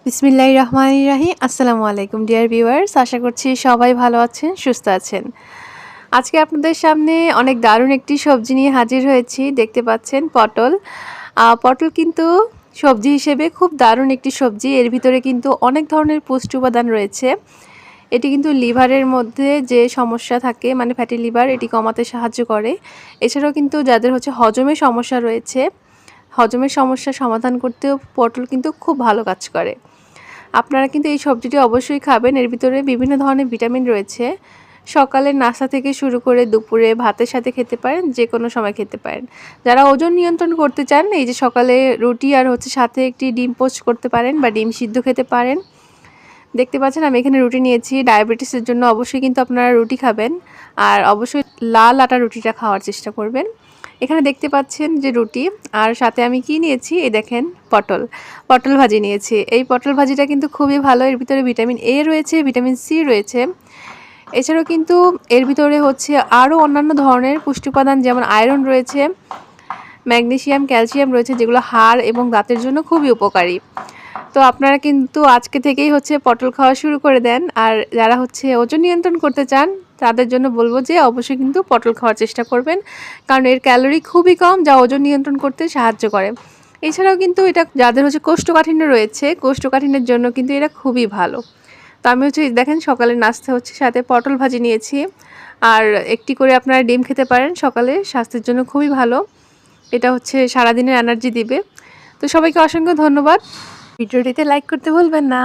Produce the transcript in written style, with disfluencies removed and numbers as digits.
বিসমিল্লাহির রহমানির রহিম। আসসালামু আলাইকুম ডিয়ার ভিউয়ার্স, আশা করছি সবাই ভালো আছেন, সুস্থ আছেন। আজকে আপনাদের সামনে অনেক দারুণ একটি সবজি নিয়ে হাজির হয়েছি। দেখতে পাচ্ছেন পটল। পটল কিন্তু সবজি হিসেবে খুব দারুণ একটি সবজি। এর ভিতরে কিন্তু অনেক ধরনের পুষ্টি উপাদান রয়েছে। এটি কিন্তু লিভারের মধ্যে যে সমস্যা থাকে, মানে ফ্যাটি লিভার, এটি কমাতে সাহায্য করে। এছাড়াও কিন্তু যাদের হজমের সমস্যা রয়েছে, হজমের সমস্যার সমাধান করতেও পটল কিন্তু খুব ভালো কাজ করে। আপনারা কিন্তু এই সবজিটি অবশ্যই খাবেন। এর ভিতরে বিভিন্ন ধরনের ভিটামিন রয়েছে। সকালের নাস্তা থেকে শুরু করে দুপুরে ভাতের সাথে খেতে পারেন, যে কোনো সময় খেতে পারেন। যারা ওজন নিয়ন্ত্রণ করতে চান, এই যে সকালে রুটি আর সাথে একটি ডিম পোস্ট করতে পারেন বা ডিম সিদ্ধ খেতে পারেন। দেখতে পাচ্ছেন আমি এখানে রুটি নিয়েছি। ডায়াবেটিসের জন্য অবশ্যই কিন্তু আপনারা রুটি খাবেন, আর অবশ্যই লাল আটা রুটিটা খাওয়ার চেষ্টা করবেন। এখানে দেখতে পাচ্ছেন যে রুটি, আর সাথে আমি কি নিয়েছি, এই দেখেন পটল ভাজি নিয়েছি। এই পটল ভাজিটা কিন্তু খুবই ভালো। এর ভিতরে ভিটামিন এ রয়েছে, ভিটামিন সি রয়েছে। এছাড়াও কিন্তু এর ভিতরে আরও অন্যান্য ধরনের পুষ্টি উপাদান, যেমন আয়রন রয়েছে, ম্যাগনেসিয়াম, ক্যালসিয়াম রয়েছে, যেগুলো হাড় এবং দাঁতের জন্য খুবই উপকারী। তো আপনারা কিন্তু আজকে থেকেই পটল খাওয়া শুরু করে দেন। আর যারা ওজন নিয়ন্ত্রণ করতে চান, তাদের জন্য বলবো যে অবশ্যই কিন্তু পটল খাওয়ার চেষ্টা করবেন, কারণ এর ক্যালোরি খুবই কম, যা ওজন নিয়ন্ত্রণ করতে সাহায্য করে। এছাড়াও কিন্তু এটা যাদের কোষ্ঠকাঠিন্য রয়েছে, কোষ্ঠকাঠিন্যের জন্য কিন্তু এটা খুবই ভালো। তো আমি দেখেন সকালের নাস্তা সাথে পটল ভাজি নিয়েছি, আর একটি করে আপনারা ডিম খেতে পারেন সকালে, স্বাস্থ্যের জন্য খুবই ভালো। এটা সারাদিনের এনার্জি দিবে। তো সবাইকে অসংখ্য ধন্যবাদ। ভিডিওটিতে লাইক করতে ভুলবেন না।